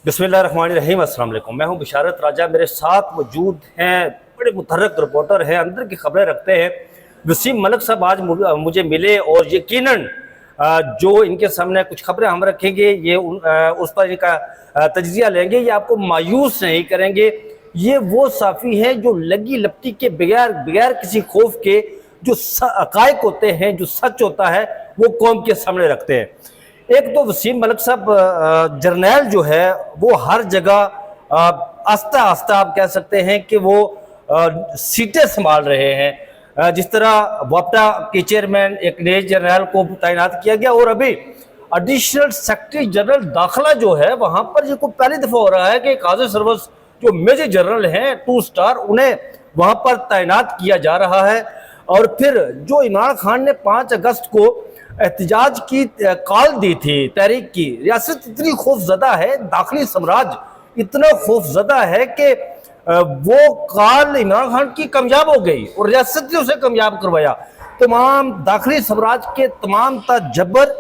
बिस्मिल्लाहिर्रहमानिर्रहीम, अस्सलाम वालेकुम। मैं हूं बिशारत राजा। मेरे साथ मौजूद हैं बड़े मुतहर्रिक रिपोर्टर हैं, अंदर की खबरें रखते हैं। वसीम मलिक साहब आज मुझे मिले और यकीनन जो इनके सामने कुछ खबरें हम रखेंगे ये उस पर इनका तजिया लेंगे। ये आपको मायूस नहीं करेंगे। ये वो साफ़ी है जो लगी लपटी के बगैर बगैर किसी खौफ के जो हक़ाइक़ होते हैं, जो सच होता है, वो कौम के सामने रखते हैं। एक तो वसीम मलिक साहब जर्नैल जो है वो हर जगह आस्ता आस्ता आप कह सकते हैं कि वो सीटें संभाल रहे हैं। जिस तरह वापटा के चेयरमैन एक नए जर्नैल को तैनात किया गया और अभी एडिशनल सेक्रेटरी जनरल दाखिला जो है वहाँ पर ये को पहली दफ़ा हो रहा है कि काज़ी सर्विस जो मेजर जनरल हैं 2 स्टार उन्हें वहाँ पर तैनात किया जा रहा है। और फिर जो इमरान खान ने 5 अगस्त को एहतजाज की कॉल दी थी, तहरीक की, रियासत इतनी खौफजदा है, दाखिली साम्राज्य इतना खौफजदा है कि वो कॉल इमरान खान की कामयाब हो गई और रियासत ने उसे कामयाब करवाया। तमाम दाखिली साम्राज्य के तमाम जबर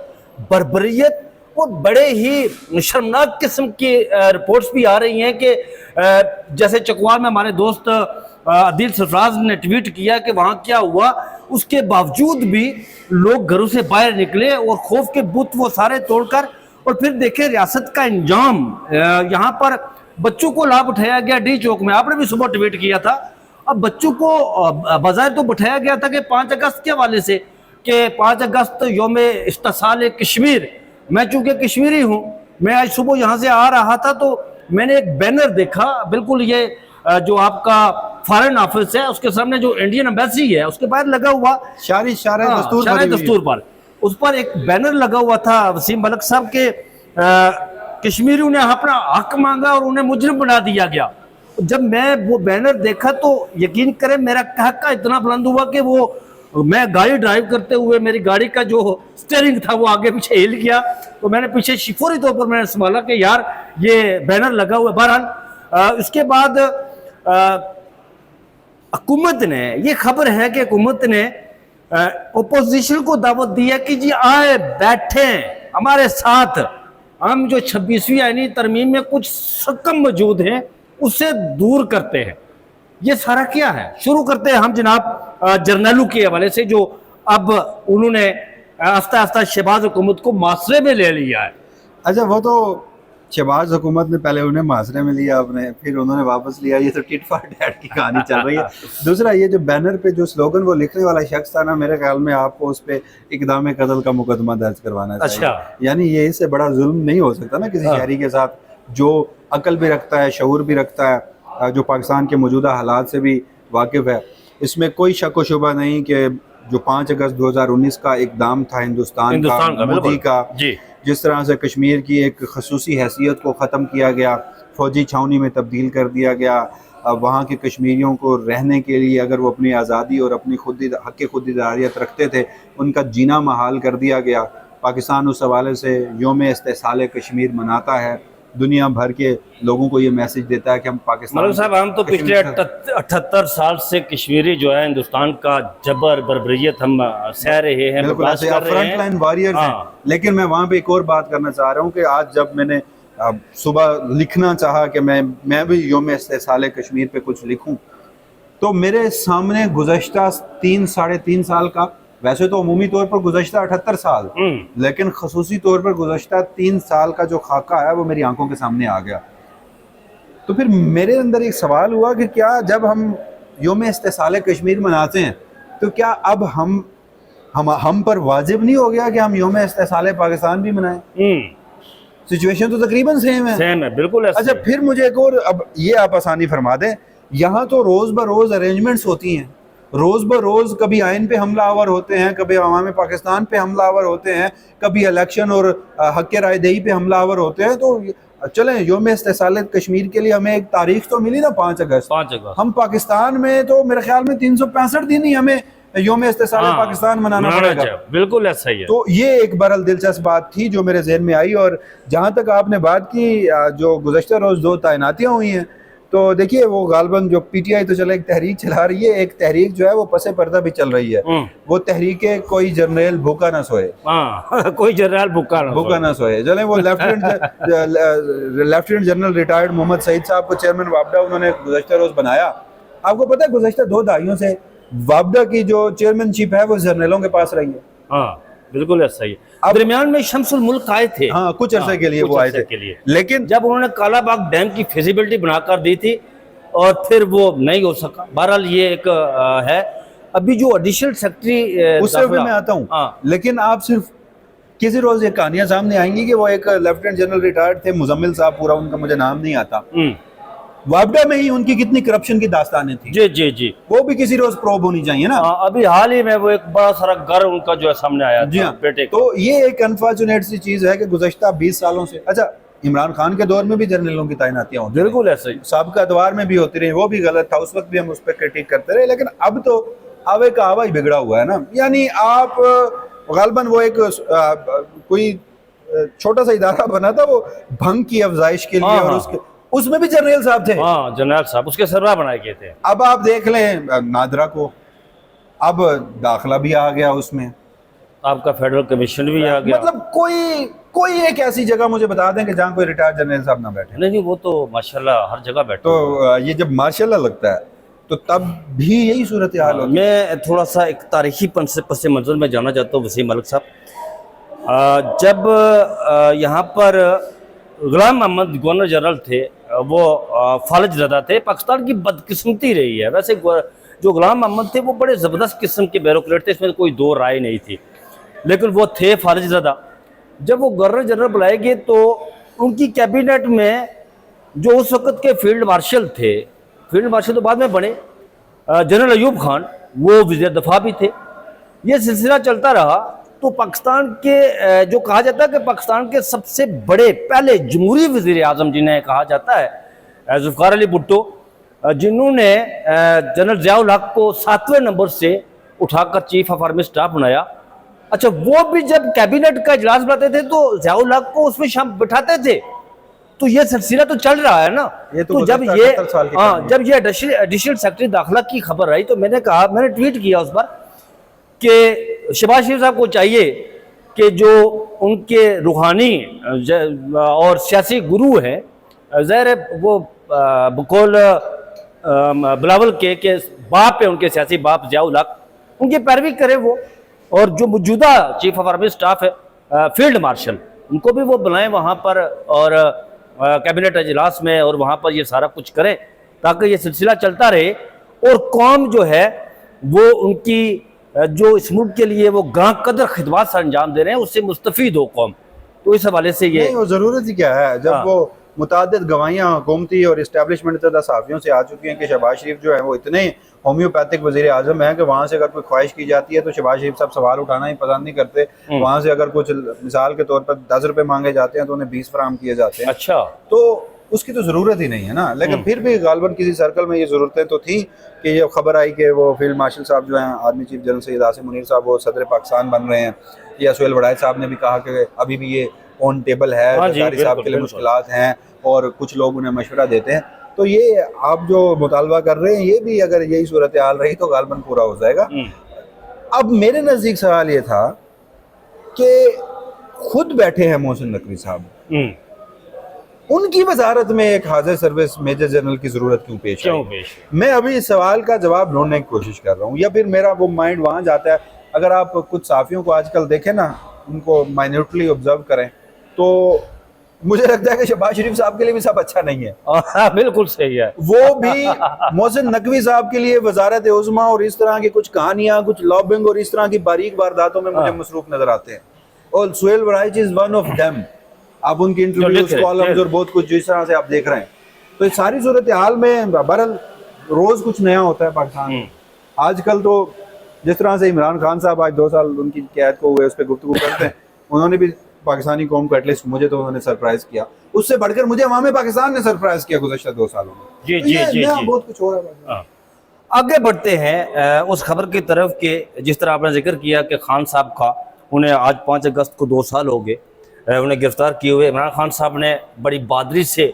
बर्बरियत और बड़े ही शर्मनाक किस्म की रिपोर्ट्स भी आ रही हैं कि जैसे चकवाल में हमारे दोस्त आदिल सरफराज ने ट्वीट किया कि वहाँ क्या हुआ, उसके बावजूद भी लोग घरों से बाहर निकले और खौफ के बुत वो सारे तोड़कर और फिर देखे रियासत का इंजाम। यहाँ पर बच्चों को लाभ उठाया गया डी चौक में, आपने भी सुबह ट्वीट किया था। अब बच्चों को बाज़ाहिर तो बिठाया गया था कि 5 अगस्त के हवाले से कि 5 अगस्त योम इस्तिसाल कश्मीर। मैं चूँकि कश्मीरी हूँ, मैं आज सुबह यहाँ से आ रहा था तो मैंने एक बैनर देखा, बिल्कुल ये जो आपका फॉरेन ऑफिस है उसके सामने जो इंडियन एम्बेसी है उसके बाहर लगा हुआ शारी दस्तूर पर, उस पर एक बैनर लगा हुआ था वसीम मलिक साहब के कश्मीरियों ने अपना हक मांगा और उन्हें मुजरिम बना दिया गया। जब मैं वो बैनर देखा तो यकीन करें मेरा कहका इतना बुलंद हुआ कि वो मैं गाड़ी ड्राइव करते हुए मेरी गाड़ी का जो स्टीयरिंग था वो आगे पीछे हिल गया तो मैंने पीछे फौरी तौर पर मैंने संभाला कि यार ये बैनर लगा हुआ। बहरहाल इसके बाद हुकूमत ने, ये खबर है कि हुकूमत ने ओपोजिशन को दावत दी है कि जी आए बैठे हमारे साथ, हम जो 26वीं आईनी तरमीम में कुछ सकम मौजूद हैं उससे दूर करते हैं। ये सारा क्या है, शुरू करते हैं हम जनाब जर्नैलों के हवाले से जो अब उन्होंने आस्ता आस्ता शहबाज हुकूमत को मासरे में ले लिया है। अच्छा, वो तो शहबाज हुकूमत ने पहले उन्हें मासरे में लिया अपने, फिर उन्होंने वापस लिया। ये तो टिट फॉर टैट की कहानी चल रही है। दूसरा, ये जो बैनर पे जो स्लोगन वो लिखने वाला शख्स था ना, मेरे ख्याल में आपको उस पे इक़दाम कत्ल का मुकदमा दर्ज करवाना चाहिए। अच्छा, यानी ये इससे बड़ा जुल्म नहीं हो सकता ना किसी शहरी के साथ जो अकल भी रखता है, शऊर भी रखता है, जो पाकिस्तान के मौजूदा हालात से भी वाकिफ़ है। इसमें कोई शक व शुबा नहीं कि जो 5 अगस्त 2019 का इकदाम था हिंदुस्तान का मोदी का, जिस तरह से कश्मीर की एक खसूसी हैसियत को ख़त्म किया गया, फ़ौजी छावनी में तब्दील कर दिया गया, वहाँ के कश्मीरियों को रहने के लिए अगर वो अपनी आज़ादी और अपनी हक़ खुददारियत रखते थे उनका जीना महाल कर दिया गया। पाकिस्तान उस हवाले से योम इस्तिसाल कश्मीर मनाता है, दुनिया भर के लोगों को ये मैसेज देता है कि हम पाकिस्तान। मलिक साहब, हम तो पिछले 78 साल से कश्मीरी जो है हिंदुस्तान का जबर बर्बरियत हम सह रहे हैं, फ्रंट लाइन वॉरियर्स हैं। लेकिन मैं वहाँ पे एक और बात करना चाह रहा हूँ कि आज जब मैंने सुबह लिखना चाहा कि मैं भी योम इस्तिसाल कश्मीर पे कुछ लिखूँ तो मेरे सामने गुज़श्ता 3-3.5 साल का, वैसे तो अमूमी तौर पर गुज़श्ता 78 साल, लेकिन खसूसी तौर पर गुज़श्ता 3 साल का जो खाका है वो मेरी आंखों के सामने आ गया। तो फिर मेरे अंदर एक सवाल हुआ कि क्या जब हम योम इस्तिसाल कश्मीर मनाते हैं तो क्या अब हम पर वाजिब नहीं हो गया कि हम योम इस्तिसाल पाकिस्तान भी मनाएं? सिचुएशन तो तकरीबन सेम है, बिल्कुल। अच्छा, फिर मुझे एक और, अब ये आप आसानी फरमा दें, यहाँ तो रोज़ ब रोज़ अरेंजमेंट्स होती हैं, रोज़ ब रोज़ कभी आइन पे हमलावर होते हैं, कभी अवाम पाकिस्तान पे हमलावर होते हैं, कभी इलेक्शन और हक़ राय दही पे हमलावर होते हैं। तो चलें, योम इस्तिसाल कश्मीर के लिए हमें एक तारीख तो मिली ना, 5 अगस्त। हम पाकिस्तान में तो मेरे ख्याल में 365 दिन ही हमें योम इस्तिसाल पाकिस्तान मनाना पड़ेगा। बिल्कुल ऐसा ही है। तो ये एक बरल दिलचस्प बात थी जो मेरे जहन में आई। और जहाँ तक आपने बात की जो गुज़श्ता रोज़ 2 तैनातियाँ हुई हैं, तो देखिए वो गालबन जो पीटीआई तो चले एक तहरीक चला रही है, एक तहरीक जो है वो पसे पर्दा भी चल रही है। वो तहरीक है कोई जर्नल भूखा ना सोए। हाँ कोई जनरल भूखा ना सोए। चले वो lieutenant general retired Mohammad Saeed साहब को चेयरमैन वापडा उन्होंने गुज़श्ता रोज बनाया। आपको पता है गुज़श्ता 2 दहाइयों से वापडा की जो चेयरमैनशिप है वो जर्नलों के पास रही है। हाँ बिल्कुल ऐसा ही है। दरमियान में शम्सुल मुल्क आए थे, हाँ कुछ अरसे के लिए वो आए थे, लेकिन जब उन्होंने कालाबाग डैम की फिजिबिलिटी बनाकर दी थी और फिर वो नहीं हो सका। बहरहाल ये एक है। अभी जो एडिशनल सेक्रेटरी उससे भी मैं आता हूँ, लेकिन आप सिर्फ किसी रोज ये कहानियां सामने आएंगी कि वो एक लेफ्टिनेंट जनरल रिटायर्ड थे मुजम्मिल साहब, पूरा उनका मुझे नाम नहीं आता, वापडा में ही उनकी कितनी करप्शन की दास्तानें थी। जी जी जी, वो भी किसी रोज प्रोब होनी चाहिए ना। अभी हाल ही में वो एक बड़ा सारा घर उनका जो है सामने आया जी हाँ, बेटे। तो ये एक अनफॉर्चुनेट सी चीज है कि गुज़श्ता 20 सालों से, अच्छा इमरान खान के दौर में भी जर्नलों की तैनातियां होती, बिल्कुल ऐसे ही साबिका अदवार में भी होती रही, वो भी गलत था, उस वक्त भी हम उस पर क्रिटिक करते रहे, लेकिन अब तो आवे का आवा ही बिगड़ा हुआ है ना। यानी आप गालबन वो एक कोई छोटा सा इदारा बना था वो भंग की अफजाइश के लिए, और उसके उसमें भी जनरल साहब थे। हाँ जनरल साहब उसके सरबराह बनाए गए थे। अब आप देख लें नादरा को, अब दाखिला भी आ गया उसमें, आपका फेडरल कमीशन भी आ गया। मतलब कोई एक ऐसी जगह मुझे बता दें कि जहाँ कोई रिटायर्ड जनरल साहब ना बैठे। नहीं वो तो माशाल्लाह हर जगह बैठे। तो ये जब माशाल्लाह लगता है तो तब भी यही सूरत हाल होती है। मैं थोड़ा सा एक तारीखी पस मंजर में जाना चाहता हूँ वसीम मलिक साहब। जब यहाँ पर गुलाम मोहम्मद गवर्नर जनरल थे, वो फालिज रदा थे। पाकिस्तान की बदकिस्मती रही है, वैसे जो गुलाम मोहम्मद थे वो बड़े ज़बरदस्त किस्म के ब्यूरोक्रेट थे, इसमें कोई दो राय नहीं थी, लेकिन वो थे फालिज रदा। जब वो गवर्नर जनरल बुलाए गए तो उनकी कैबिनेट में जो उस वक्त के फील्ड मार्शल थे, फील्ड मार्शल तो बाद में बने, जनरल अयूब खान, वो वज़ीर दफ़ा भी थे। ये सिलसिला चलता रहा तो पाकिस्तान के जो कहा जाता है कि पाकिस्तान के सबसे बड़े पहले जमहूरी वज़ीर आज़म जिन्हें कहा जाता है ज़ुल्फ़िकार अली भुट्टो, जिन्होंने जनरल ज़ियाउल हक को 7वें नंबर से उठाकर चीफ ऑफ आर्मी स्टाफ बनाया। अच्छा, वो भी जब कैबिनेट का इजलास बुलाते थे तो ज़ियाउल हक को उसमें शाम बिठाते थे। तो ये सिलसिला तो चल रहा है ना। ये तो जब ये एडिशनल सेक्रेटरी दाखिला की खबर आई तो मैंने कहा, मैंने ट्वीट किया उस पर कि शहबाज शरीफ साहब को चाहिए कि जो उनके रूहानी और सियासी गुरु हैं, ज़ाहिर है वो बकौल बिलावल के बाप है, उनके सियासी बाप ज़ियाउल हक, उनकी पैरवी करे वो, और जो मौजूदा चीफ ऑफ आर्मी स्टाफ है फील्ड मार्शल, उनको भी वो बुलाएं वहाँ पर और कैबिनेट इजलास में, और वहाँ पर ये सारा कुछ करें ताकि ये सिलसिला चलता रहे और कौम जो है वो उनकी जो इस मुल्क के लिए वो गां कदर खिदमत से अंजाम दे रहे हैं उससे मुस्तफीद हो कौम। तो इस हवाले से ये वो ज़रूरत ही क्या है, जब वो मुतादिद गवाहियाँ हुकूमती और इस्टेब्लिशमेंट सहाफ़ियों से आ चुकी हैं कि शहबाज शरीफ जो है वो इतने होम्योपैथिक वज़ीर आज़म है कि वहाँ से अगर कोई ख्वाहिश की जाती है तो शहबाज शरीफ साहब सवाल उठाना ही पसंद नहीं करते। वहाँ से अगर कुछ मिसाल के तौर पर 10 रुपये मांगे जाते हैं तो उन्हें 20 फराहम किए जाते हैं। अच्छा, तो उसकी तो ज़रूरत ही नहीं है ना। लेकिन फिर भी गालबन किसी सर्कल में ये ज़रूरतें तो थी कि जब खबर आई कि वो फील्ड मार्शल साहब जो हैं army chief general Syed Asim Munir साहब वो सदर पाकिस्तान बन रहे हैं, या सुहेल वड़ाई साहब ने भी कहा कि अभी भी ये ऑन टेबल है, ज़रदारी साहब के लिए मुश्किलात हैं और कुछ लोग उन्हें मशवरा देते हैं। तो ये आप जो मुतालबा कर रहे हैं ये भी अगर यही सूरत हाल रही तो गालबन पूरा हो जाएगा। अब मेरे नज़दीक सवाल ये था कि खुद बैठे हैं मोहसिन नकवी साहब, उनकी वजारत में एक हाजिर सर्विस मेजर जनरल की जरूरत क्यों पेश आई? मैं अभी इस सवाल का जवाब ढूंढने की कोशिश कर रहा हूँ, या फिर मेरा वो माइंड वहाँ जाता है। अगर आप कुछ साफियों को आजकल देखें ना, उनको माइन्यूटली ऑब्जर्व करें, तो मुझे लगता है कि शहबाज शरीफ साहब के लिए भी सब अच्छा नहीं है। बिल्कुल सही है। वो भी मोहसिन नकवी साहब के लिए वजारत उज़्मा और इस तरह की कुछ कहानियां, कुछ लॉबिंग और इस तरह की बारीक वारदातों में मुझे मसरूफ नजर आते हैं, और Suhel Vadai is one of them. आप उनकी इंटरव्यूज, कॉलम्स और बहुत कुछ जिस तरह से आप देख रहे हैं, तो इस सारी सूरत हाल में बहरहाल रोज कुछ नया होता है पाकिस्तान में। आजकल तो जिस तरह से इमरान खान साहब आज 2 साल उनकी कैद को हुए उस पर गुफ्तगू करते हैं, उन्होंने भी पाकिस्तानी कौम को एटलीस्ट मुझे तो उन्होंने सरप्राइज किया, उससे बढ़कर मुझे अवाम पाकिस्तान ने सरप्राइज किया गुज़श्ता 2 सालों में। जी जी जी, बहुत कुछ हो रहा है। आगे बढ़ते हैं उस खबर की तरफ के जिस तरह आपने जिक्र किया कि खान साहब का, उन्हें आज 5 अगस्त को 2 साल हो गए उन्हें गिरफ्तार किए हुए। इमरान खान साहब ने बड़ी बहादुरी से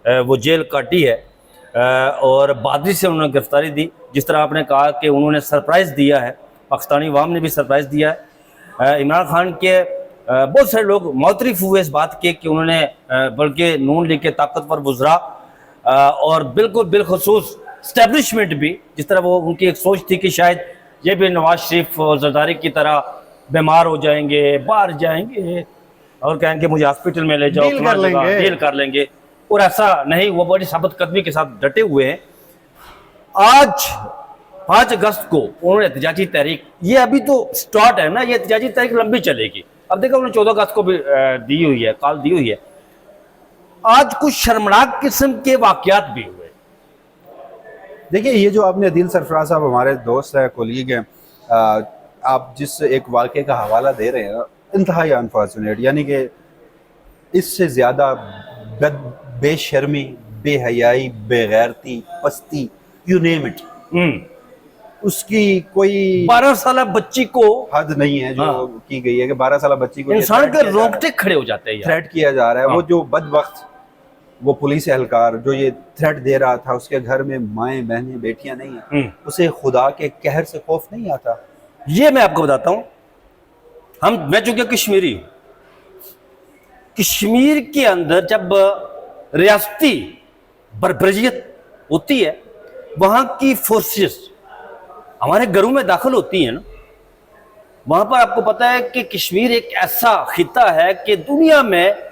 वो जेल काटी है। और बहादुरी से उन्होंने गिरफ्तारी दी। जिस तरह आपने कहा कि उन्होंने सरप्राइज़ दिया है, पाकिस्तानी अवाम ने भी सरप्राइज़ दिया है। इमरान खान के बहुत सारे लोग मुतरिफ हुए इस बात के कि उन्होंने बल्कि नून लीग के ताकतवर वज़रा और बिल्कुल बिलखसूस इस्टेब्लिशमेंट भी, जिस तरह वो उनकी एक सोच थी कि शायद ये भी नवाज शरीफ और जरदारी की तरह बीमार हो जाएंगे, बाहर जाएंगे और कहेंगे मुझे हॉस्पिटल में ले जाओ, डील कर लेंगे, और ऐसा नहीं, वो बड़ी साबित कदमी के साथ डटे हुए हैं। आज 5 अगस्त को उन्होंने एहतजाजी तहरीक, ये अभी तो स्टार्ट है ना, ये एहतजाजी तहरीक लंबी चलेगी। अब देखो उन्होंने 14 अगस्त को भी दी हुई है, कॉल दी हुई है। आज कुछ शर्मनाक किस्म के वाकयात भी हुए। देखिए, ये जो आपने दिल सरफराज साहब हमारे दोस्त है, कोलीग हैं, आप जिस एक वाक़े का हवाला दे रहे हैं, इंतहाई अनफॉर्चुनेट, यानी कि इससे ज़्यादा बेशर्मी, बेहयाई, बेगैरती, पस्ती, यू नेम इट, उसकी कोई 12 साल बच्ची को हद नहीं है जो की गई है कि 12 साल बच्ची को इंसान के रोंगटे खड़े हो जाते हैं, थ्रेट किया जा रहा है। वो जो बदबख्त वो पुलिस एहलकार जो ये थ्रेट दे रहा था, उसके घर में माएँ बहनें बेटियां नहीं है, उसे खुदा के कहर से खौफ नहीं आता। ये मैं आपको बताता हूं, मैं चूंकि कश्मीरी हूं, कश्मीर के अंदर जब रियासती बरबरियत होती है, वहां की फोर्सेस हमारे घरों में दाखिल होती हैं ना, वहां पर आपको पता है कि कश्मीर एक ऐसा खिता है कि दुनिया में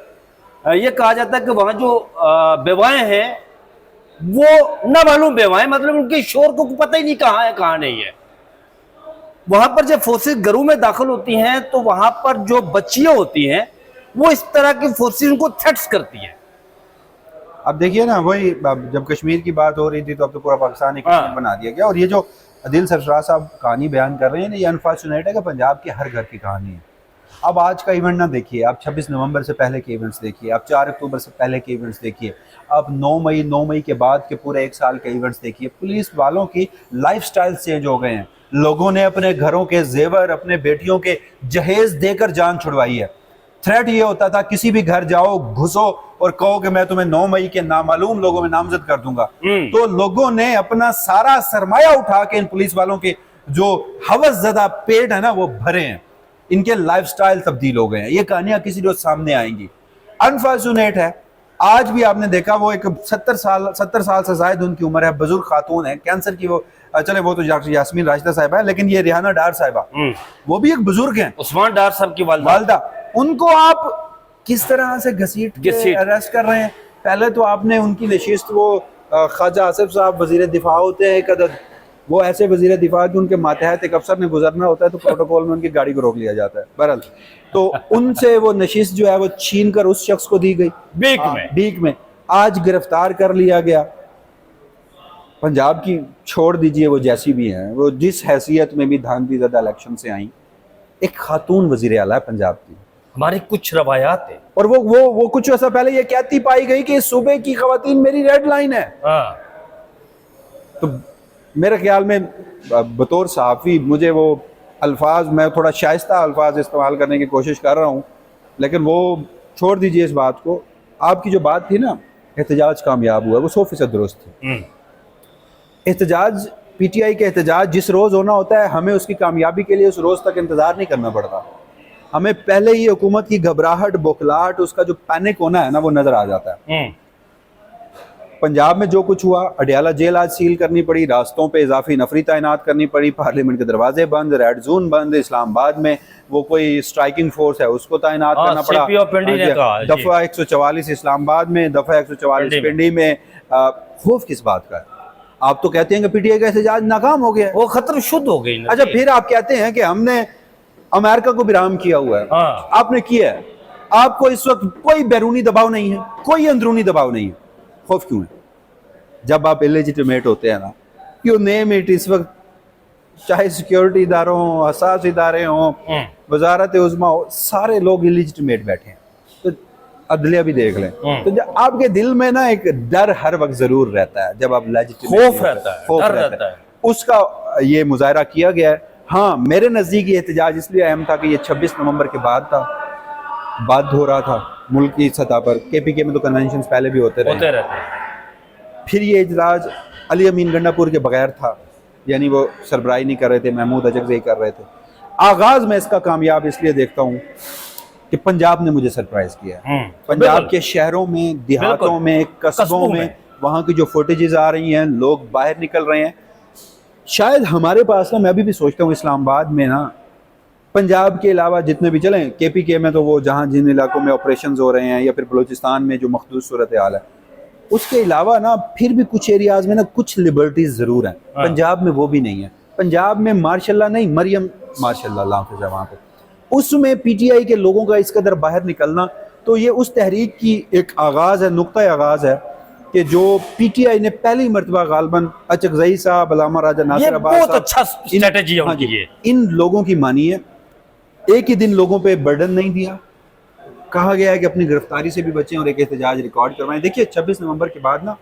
ये कहा जाता है कि वहां जो बेवाएं हैं वो ना मालूम बेवाएं, मतलब उनके शोर को पता ही नहीं कहाँ है कहाँ नहीं है। वहां पर जब फोर्सेस घरों में दाखिल होती हैं तो वहां पर जो बच्चियां होती हैं वो इस तरह की फोर्सेस उनको थ्रेट्स करती हैं। अब देखिए ना, वही जब कश्मीर की बात हो रही थी तो अब तो पूरा पाकिस्तान ही कश्मीर बना दिया गया। और ये जो दिल सरफराज साहब कहानी बयान कर रहे हैं ना, ये अनफॉर्चुनेट है कि पंजाब के हर घर की कहानी है। अब आज का इवेंट ना देखिए, आप 26 नवंबर से पहले के इवेंट्स देखिए, आप 4 अक्टूबर से पहले के इवेंट्स देखिए, आप 9 मई के बाद के पूरे 1 साल के इवेंट्स देखिए। पुलिस वालों की लाइफस्टाइल चेंज हो गए हैं, लोगों ने अपने घरों के जेवर, अपने बेटियों के जहेज देकर जान छुड़वाई है। थ्रेट ये होता था किसी भी घर जाओ, घुसो और कहो कि मैं तुम्हें 9 मई के नामालूम लोगों में नामजद कर दूंगा, तो लोगों ने अपना सारा सरमाया उठा के इन पुलिस वालों के जो हवस ज़दा पेट है ना वो भरे हैं। इनके लाइफस्टाइल तब्दील हो गए हैं। ये कहानियां किसी रोज सामने आएंगी। अनफॉर्चुनेट है, आज भी आपने देखा वो एक 70 साल से ज्यादा उनकी उम्र है, बुजुर्ग खातून है, कैंसर की वो, चले वो तो यास्मीन राशिदा साहिबा है, लेकिन ये रिहाना डार साहिबा वो भी एक बुजुर्ग हैं, उस्मान डार साहब की वालदा। उनको आप किस तरह से घसीट अरेस्ट कर रहे हैं? पहले तो आपने उनकी नशिस्त, वो ख्वाजा आसिफ साहब वजीर दिफा होते हैं एक अदद, वो ऐसे वजीर दिफा कि उनके मातहत एक अफसर ने गुजरना होता है तो प्रोटोकॉल में उनकी गाड़ी को रोक लिया जाता है। बहरहाल तो उनसे वो नशिस्त जो है वो छीन कर उस शख्स को दी गई बीक में। आज गिरफ्तार कर लिया गया। पंजाब की छोड़ दीजिए, वो जैसी भी हैं, वो जिस हैसियत में भी धांधली ज़दा इलेक्शन से आई, एक खातून वजीर आला है पंजाब की। हमारी कुछ रवायात है, और वो कुछ ऐसा पहले ये कहती पाई गई कि सूबे की खवातीन मेरी रेड लाइन है। तो मेरे ख्याल में बतौर सहाफ़ी मुझे वो अल्फाज, मैं थोड़ा शाइस्ता अल्फाज इस्तेमाल करने की कोशिश कर रहा हूँ, लेकिन वो छोड़ दीजिए इस बात को। आपकी जो बात थी ना, एहतजाज कामयाब हुआ, वो 100% दुरुस्त थी। एहतजाज, PTI के एहतजाज जिस रोज़ होना होता है, हमें उसकी कामयाबी के लिए उस रोज़ तक इंतज़ार नहीं करना पड़ता। हमें पहले ही हुकूमत की घबराहट, बौखलाहट, उसका जो पैनिक होना है ना, वो नज़र आ जाता है। पंजाब में जो कुछ हुआ, अडियाला जेल आज सील करनी पड़ी, रास्तों पे इजाफी नफरी तैनात करनी पड़ी, पार्लियामेंट के दरवाजे बंद, रेड जोन बंद, इस्लामाबाद में वो कोई स्ट्राइकिंग फोर्स है उसको तैनात करना पड़ा, दफा 144 इस्लामाबाद में, दफा 144 पिंडी में। खौफ किस बात का है? आप तो कहते हैं कि PTI का एहतजाज नाकाम हो गया, वो खत्म शुद्ध हो गई। अच्छा, फिर आप कहते हैं कि हमने अमेरिका को विराम किया हुआ है। आपने किया है, आपको इस वक्त कोई बैरूनी दबाव नहीं है, कोई अंदरूनी दबाव नहीं है। खौफ क्यों है? जब आप इलेजिटिमेट होते हैं ना, यू नेम इट, इस वक्त चाहे सिक्योरिटी इदारों हों, हसास इदारे हों, वजारत उज़्मा हो, सारे लोग इलेजिटिमेट बैठे हैं। तो अदलिया भी देख लें, तो जब आपके दिल में ना एक डर हर वक्त जरूर रहता है, जब आप लेजिटिमेट, खौफ रहता है, उसका ये मुजाहरा किया गया है। हाँ, मेरे नज़दीक ये एहतजाज इसलिए अहम था कि ये 26 नवंबर के बाद था, बाद हो रहा था मुल्क की सतह पर। KPK में तो कन्वेंशन पहले भी होते रहे। फिर ये इजलास अली अमीन गंडापुर के बगैर था, यानी वो सरबराही नहीं कर रहे थे, महमूद अजगज़ई कर रहे थे। आगाज़ में इसका कामयाब इसलिए देखता हूँ कि पंजाब ने मुझे सरप्राइज किया। पंजाब बिल्कुल। के शहरों में, देहातों में, कस्बों में वहाँ की जो फुटेजेस आ रही हैं, लोग बाहर निकल रहे हैं। शायद हमारे पास ना, मैं अभी भी सोचता हूँ इस्लामाबाद में ना, पंजाब के अलावा जितने भी चलें, KPK में तो वो जहाँ जिन इलाकों में ऑपरेशंस हो रहे हैं, या फिर बलूचिस्तान में जो मखदूस सूरत हाल है, उसके अलावा ना फिर भी कुछ एरियाज में ना कुछ लिबर्टीज ज़रूर हैं। पंजाब में वो भी नहीं है। पंजाब में मार्शल्लाह नहीं, मरियम मार्शल्लाह हाफिज़ है वहाँ पे, उसमें PTI के लोगों का इस कदर बाहर निकलना, तो ये उस तहरीक की एक आगाज़ है, नुक्ता आगाज़ है कि जो PTI ने पहली मरतबा गालबन अचगज़ई साहब, अलामा राजा नासिर अब्बास बहुत साहब, अच्छा स्ट्रेटजी है उनकी ये। इन लोगों की मानी है। एक ही दिन लोगों पे बर्डन नहीं दिया, कहा गया है कि अपनी गिरफ्तारी से भी बचें और एक एहतजाज रिकॉर्ड करवाएं। देखिए 26 नवंबर के बाद ना,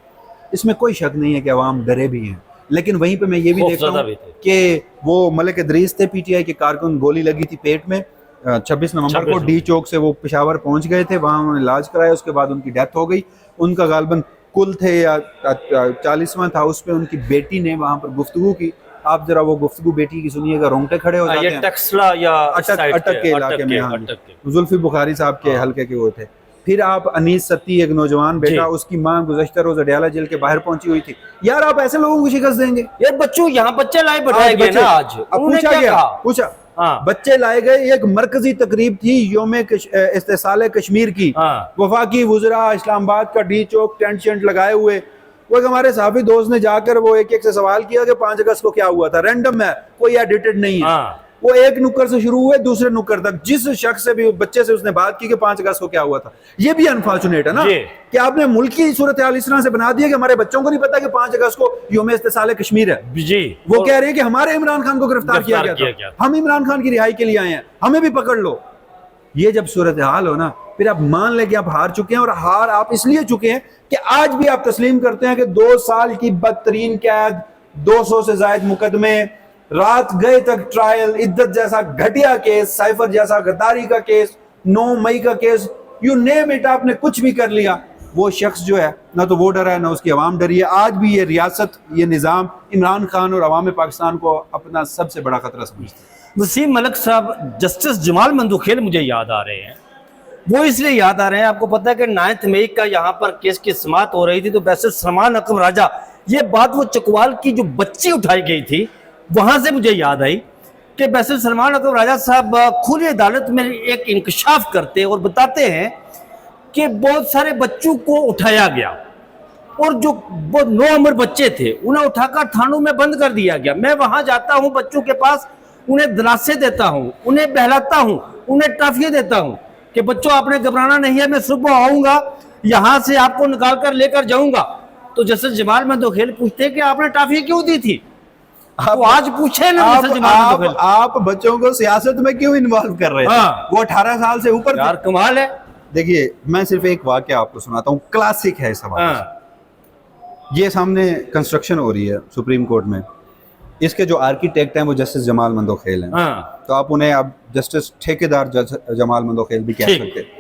इसमें कोई शक नहीं है कि अवाम डरे भी हैं, लेकिन वहीं पे मैं ये भी देखता हूँ कि वो मलिक इदरीस थे, PTI के कारकुन, गोली लगी थी पेट में 26 नवंबर को। D चौक से वो पेशावर पहुंच गए थे, वहाँ उन्होंने इलाज कराया, उसके बाद उनकी डेथ हो गई। उनका गालबन कुल थे या 40वां था, उस पर उनकी बेटी ने वहाँ पर गुफ्तगू की। आप जरा वो गुफ्तगू बेटी की सुनिएगा, रोंगटे खड़े हो जाते हैं। टक्सला या अटक के इलाके में, हाँ, जुल्फी बुखारी साहब के हल्के के वो थे। फिर आप अनीस सत्ती, एक नौजवान बेटा, उसकी माँ गुज़श्ता रोज अडयाला जेल के बाहर पहुंची हुई थी। यार आप ऐसे लोगों को शिकस्त देंगे? यार बच्चों, यहाँ बच्चे लाए बैठाए गए ना आज। पूछा गया, पूछा, बच्चे लाए गए। एक मरकजी तकरीब थी योम इस्तेसाल कश्मीर की, वफाकी वुज़रा इस्लामाबाद का D चौक टेंट शेंट लगाए हुए। वो हमारे साहबी दोस्त ने जाकर वो एक से सवाल किया कि 5 अगस्त को क्या हुआ था। रैंडम है, कोई एडिटेड नहीं है। वो एक नुक्कर से शुरू हुए दूसरे नुक्कर तक, जिस शख्स से भी, बच्चे से उसने बात की कि 5 अगस्त को क्या हुआ था। ये भी अनफॉर्चुनेट है ना कि आपने मुल्क की सूरत हाल इस तरह से बना दिया कि हमारे बच्चों को नहीं पता कि 5 अगस्त को योम इस्तेसाल कश्मीर है जी। वो कह रहे हैं कि हमारे इमरान खान को गिरफ्तार किया गया था, हम इमरान खान की रिहाई के लिए आए हैं, हमें भी पकड़ लो। ये जब सूरत हाल हो ना, फिर आप मान लें कि आप हार चुके हैं, और हार आप इसलिए चुके हैं कि आज भी आप तस्लीम करते हैं कि 2 साल की बदतरीन कैद, 200 से ज्यादा मुकदमे, रात गए तक ट्रायल, इद्दत जैसा घटिया केस, साइफर जैसा गद्दारी का केस, 9 मई का केस, यू नेम इट, आपने कुछ भी कर लिया। वो शख्स जो है ना तो वो डरा है ना उसकी आवाम डरी है। आज भी ये रियासत, ये निज़ाम इमरान खान और अवाम पाकिस्तान को अपना सबसे बड़ा खतरा समझते हैं। वसीम मलिक साहब, जस्टिस जमाल मंदोखेल मुझे याद आ रहे हैं। वो इसलिए याद आ रहे हैं, आपको पता है कि 9 मई का यहाँ पर केस की समाअत हो रही थी, तो बैरिस्टर सलमान अकरम राजा, ये बात वो चकवाल की जो बच्ची उठाई गई थी, वहां से मुझे याद आई कि बैरिस्टर सलमान अकरम राजा साहब खुली अदालत में एक इंकशाफ करते और बताते हैं कि बहुत सारे बच्चों को उठाया गया, और जो बहुत 9 अमर बच्चे थे उन्हें उठाकर थानों में बंद कर दिया गया। मैं वहां जाता हूं, बच्चों के पास उन्हें दिलासे देता हूं, उन्हें बहलाता हूं, उन्हें टॉफियां देता हूं कि बच्चों आपने घबराना नहीं है, मैं सुबह आऊंगा, यहां से आपको निकाल कर लेकर जाऊंगा। तो जस्टिस जमाल मंदोखेल पूछते कि आपने टॉफी क्यों दी थी? तो आज पूछे ना आप बच्चों को सियासत में क्यों इन्वॉल्व कर रहे हैं? वो 18 साल से ऊपर, यार कमाल है। देखिए मैं सिर्फ एक वाकया आपको सुनाता हूँ, क्लासिक है सवाल। ये सामने कंस्ट्रक्शन हो रही है सुप्रीम कोर्ट में, इसके जो आर्किटेक्ट हैं वो जस्टिस जमाल मंदोखेल हैं। तो आप उन्हें अब जस्टिस ठेकेदार जमाल मंदोखेल भी कह सकते हैं।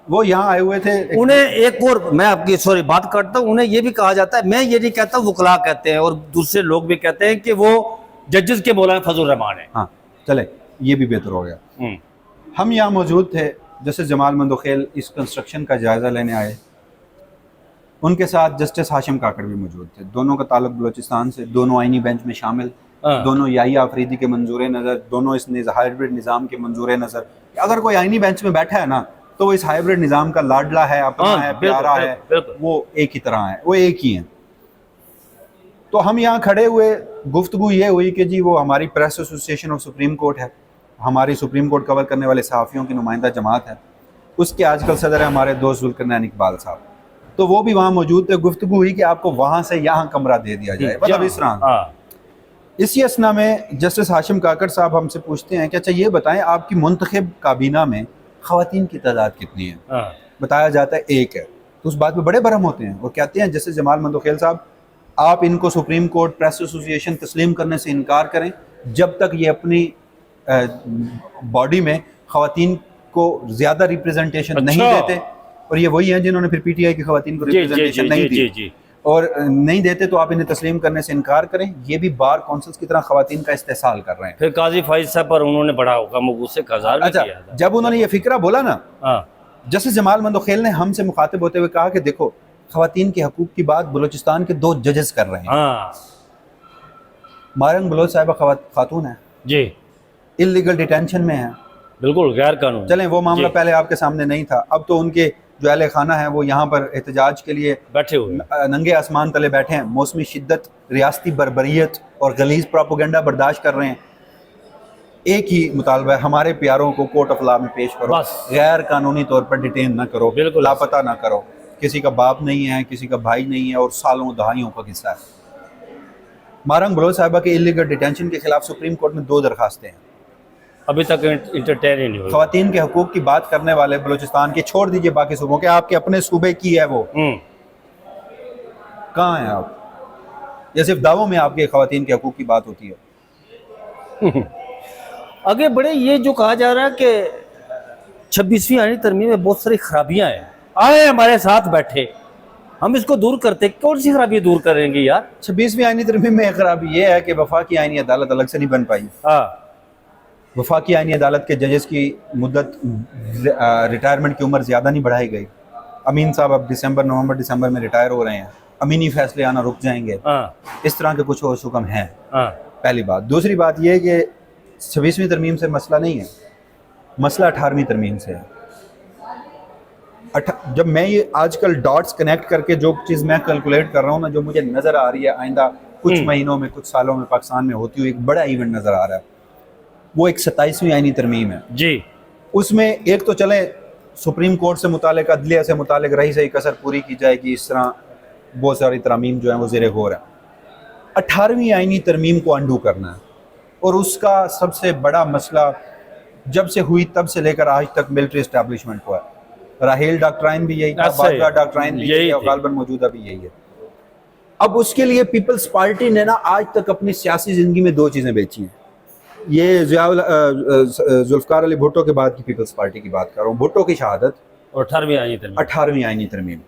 वो यहाँ आए हुए थे। उन्हें एक और मैं आपकी सॉरी बात करता हूँ, उन्हें ये भी कहा जाता है, मैं ये नहीं कहता, वकला कहते हैं और दूसरे लोग भी कहते हैं कि वो जजेस के मौलाना फजल रहमान है। हाँ चले, ये भी बेहतर हो गया। हम यहाँ मौजूद थे, जस्टिस जमाल मंदोखेल इस कंस्ट्रक्शन का जायजा लेने आए, उनके साथ जस्टिस हाशिम काकड़ भी मौजूद थे। दोनों का ताल्लुक बलोचिस्तान से, दोनों आईनी बेंच में शामिल, दोनों याहिया अफरीदी के मंजूर नज़र, दोनों इस हाइब्रिड निज़ाम के मंजूर नज़र। अगर कोई आईनी बेंच में बैठा है ना तो वो इस हाइब्रिड निज़ाम का लाडला है, अपना है, प्यारा है, वो एक ही तरह है, वो एक ही हैं। तो हम यहाँ खड़े हुए, गुफ्तगू ये हुई कि जी वो हमारी press association of supreme court है, हमारी सुप्रीम कोर्ट कवर करने वाले सहाफ़ियों की नुमाइंदा जमात है, उसके आजकल सदर है हमारे दोस्त जुल्करनैन इकबाल साहब। तो वो भी वहाँ मौजूद थे। गुफ्तगू हुई कि आपको वहाँ से यहाँ कमरा दे दिया जाए, मतलब इस तरह। इसी असना में जस्टिस हाशिम काकड़ साहब हमसे पूछते हैं कि अच्छा ये बताएं, आपकी मुंतखब काबीना में ख़वातीन की तादाद कितनी है? बताया जाता है 1 है। तो उस बात पे बड़े बरहम होते हैं और कहते हैं जस्टिस जमाल मंदोखेल साहब, आप इनको सुप्रीम कोर्ट प्रेस एसोसिएशन तस्लीम करने से इनकार करें जब तक ये अपनी बॉडी में ख़वातीन को ज़्यादा रिप्रेजेंटेशन नहीं देते। और ये वही हैं जिन्होंने फिर PTI की ख़वातीन को रिप्रेजेंटेशन नहीं दी। और नहीं देते तो आप इन्हें तस्लीम करने से इनकार करें। ये भी बार कौंसल्स की तरह खवातीन का इस्तेसाल कर रहे हैं। फिर काजी फाइज साहब पर उन्होंने बड़ा गम गुस्से का इज़हार भी अच्छा, किया था। जब उन्होंने ये फिक्रा बोला ना, हाँ जस्टिस जमाल मंदोखेल ने हमसे मुखातिब होते हुए कहा कि देखो, खवातीन के हकूक की बात बलूचिस्तान के 2 जजेस कर रहे हैं। हाँ मारंग बलोच साहिबा खातून है, जी, इलीगल डिटेंशन में है। बिल्कुल गैर कानूनी। चलें, वो मामला जी, पहले आपके सामने नहीं था, अब तो उनके जो अहले खाना है वो यहाँ पर एहतजाज के लिए बैठे हुए नंगे आसमान तले बैठे हैं। मौसमी शिद्दत, रियासती बर्बरियत और गलीज प्रोपोगंडा बर्दाश्त कर रहे हैं। एक ही मुतालबा है, हमारे प्यारों को कोर्ट ऑफ लॉ में पेश करो, बस। गैर कानूनी तौर पर डिटेन ना करो, बिल्कुल। लापता ना करो। किसी का बाप नहीं है, किसी का भाई नहीं है और सालों दहाइयों का किस्सा है। मारंग बलोच साहिबा के इलीगल डिटेंशन के खिलाफ सुप्रीम कोर्ट में 2 दरखास्तें हैं। अभी तक इंटरटेन ही नहीं हुई। खवातीन के हकूक की बात करने वाले बलूचिस्तान के, छोड़ दीजिए बाकी सूबों के, आपके अपने सूबे की है वो, कहाँ हैं आप? या सिर्फ दावों में आपके खवातीन के हकूक की बात होती है? आगे बढ़े। ये जो कहा जा रहा है कि 26वीं आईनी तरमीम में बहुत सारी खराबियां हैं, आए हमारे साथ बैठे, हम इसको दूर करते। कौन सी खराबी दूर करेंगे यार? 26वीं आईनी तरमीम में एक खराबी ये है कि वफाकी आईनी अदालत अलग से नहीं बन पाई। हाँ वफाकी आईनी अदालत के जजेस की मुद्दत, रिटायरमेंट की उम्र ज़्यादा नहीं बढ़ाई गई। अमीन साहब अब नवंबर दिसंबर में रिटायर हो रहे हैं, अमीनी फैसले आना रुक जाएंगे। हाँ इस तरह के कुछ और हुक्म हैं। हाँ पहली बात। दूसरी बात यह है कि 26वीं तरमीम से मसला नहीं है, मसला 18वीं तरमीम से है। जब मैं ये आजकल डॉट्स कनेक्ट करके जो चीज़ मैं कैलकुलेट कर रहा हूँ ना, जो मुझे नज़र आ रही है आइंदा कुछ महीनों में, कुछ सालों में पाकिस्तान में होती हुई एक बड़ा इवेंट नज़र आ रहा है, वो एक 27वीं आईनी तरमीम है जी। उसमें एक तो चले सुप्रीम कोर्ट से मुतालिक, अदलिया से मुतालिक रही सही कसर पूरी की जाएगी, इस तरह बहुत सारी तरमीम जो है वो ज़ेरे गौर है। 18वीं आईनी तरमीम को अंडू करना है, और उसका सबसे बड़ा मसला जब से हुई तब से लेकर आज तक मिलिट्री इस्टेब्लिशमेंट को है। राहेल डॉक्ट्राइन भी यही था, बाजवा डॉक्ट्राइन भी यही है, और गालबन मौजूदा भी यही है। अब उसके लिए पीपल्स पार्टी ने ना आज तक अपनी सियासी ज़िंदगी में 2 चीज़ें बेची हैं। ये जुल्फ़कार अली भुट्टो के बाद की पीपल्स पार्टी की बात कर रहा हूँ, भुट्टो की शहादत और 18वीं आईनी तरमीम।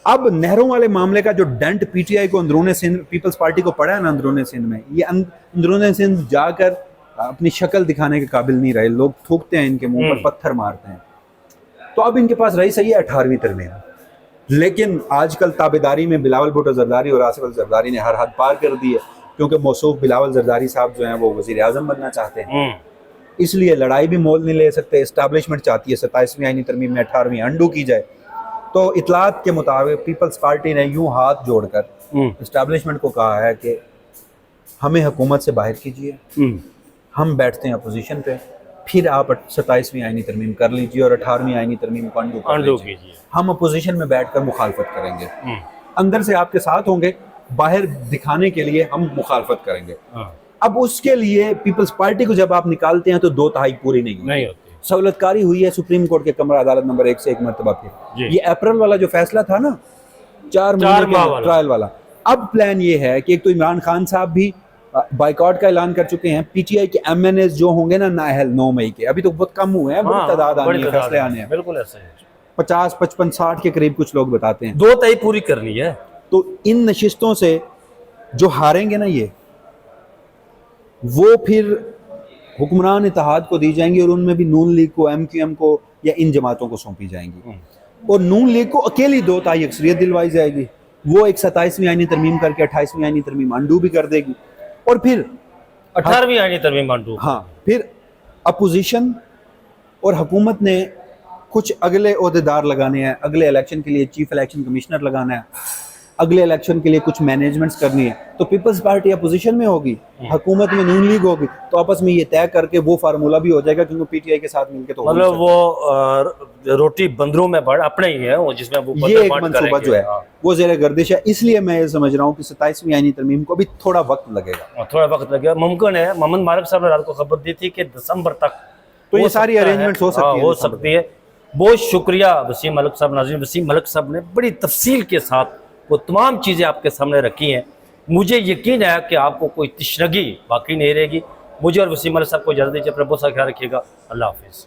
अब नहरों वाले मामले का जो डेंट पीटीआई को अंदरूनी सिंध पीपल्स पार्टी को पड़ा है ना, अंदरूनी सिंध में, ये अंदरूनी सिंध जाकर अपनी शक्ल दिखाने के काबिल नहीं रहे। लोग थूकते हैं इनके मुंह पर, पत्थर मारते हैं। तो अब इनके पास रही सही है 18वीं तरमीम, लेकिन आजकल ताबेदारी में बिलावल भुट्टो जरदारी और आसिफ अल जरदारी ने हर हद पार कर दी है, क्योंकि मौसूफ बिलावल जरदारी साहब जो हैं वो वज़ीर आज़म बनना चाहते हैं, इसलिए लड़ाई भी मोल नहीं ले सकते। इस्टेब्लिशमेंट चाहती है 27वीं आईनी तरमीम में 18वीं अंडू की जाए। तो इतलात के मुताबिक पीपल्स पार्टी ने यूं हाथ जोड़कर इस्टेब्लिशमेंट को कहा है कि हमें हुकूमत से बाहर कीजिए, हम बैठते हैं अपोजिशन पे, फिर आप 27वीं आईनी तरमीम कर लीजिए और 18वीं आईनी तरमीम को अंडू कीजिए। हम अपोजिशन में बैठकर मुखालफत करेंगे, अंदर से आपके साथ होंगे, बाहर दिखाने के लिए हम मुखालफत करेंगे। अब उसके लिए पीपल्स पार्टी को जब आप निकालते हैं तो 2/3 पूरी नहीं होती। सहूलतकारी हुई है सुप्रीम कोर्ट के कमरा अदालत नंबर 1 से 1 मरतबा पे। ये अप्रैल वाला जो फैसला था ना, 4 महीने का ट्रायल वाला, अब प्लान ये है कि एक तो इमरान खान साहब भी बाइकआउट का ऐलान कर चुके हैं। पीटीआई के एमएनएस जो होंगे ना नाअहल 9 मई के, अभी तो बहुत कम हुए हैं, बड़ी तादाद आनी है, फैसले आने हैं। बिल्कुल ऐसा है, 50, 55, 60 के करीब कुछ लोग बताते हैं। 2/3 पूरी करनी है। तो इन नशिस्तों से जो हारेंगे ना, ये वो फिर हुक्मरान इत्तेहाद को दी जाएंगी, और उनमें भी नून लीग को, एमक्यूएम को या इन जमातों को सौंपी जाएंगी, और नून लीग को अकेली 2/3 अक्सरियत दिलवाई जाएगी। वो एक 27वीं आईनी तरमीम करके 28वीं आईनी तरमीम अंडू भी कर देगी, और फिर 18वीं आईनी तरमीम अंडू। हाँ, फिर अपोजिशन और हुकूमत ने कुछ अगले ओहदेदार लगाने हैं। अगले इलेक्शन के लिए चीफ इलेक्शन कमिश्नर लगाना है, अगले इलेक्शन के लिए कुछ मैनेजमेंट्स करनी है। तो पीपल्स पार्टी अपोजिशन में होगी, हुकूमत में नून लीग होगी, तो आपस में ये तय करके वो फार्मूला भी हो जाएगा, क्योंकि पीटीआई के साथ मिलकर तो मतलब वो रोटी बंदरों में बढ़ अपने ही है, वो जिसमें वो ये एक मंसूबा जो है वो ज़ेरे गर्दिश है। इसलिए मैं ये समझ रहा हूँ कि 27वीं आईनी तरमीम को भी थोड़ा वक्त लगेगा, थोड़ा वक्त लगेगा। मुमकिन है, मोहम्मद मारक साहब ने रात को खबर दी थी कि दिसंबर तक तो ये सारी अरेंजमेंट्स हो सकती है। बहुत शुक्रिया वसीम मलिक साहब। नाज़रीन, वसीम मलिक साहब ने बड़ी तफसील के साथ वो तमाम चीज़ें आपके सामने रखी हैं। मुझे यकीन है कि आपको कोई तशनगी बाकी नहीं रहेगी। मुझे और वसीम मलिक साहब को इजाज़त दीजिए। अपना बहुत सा ख्याल रखिएगा। अल्लाह हाफिज़।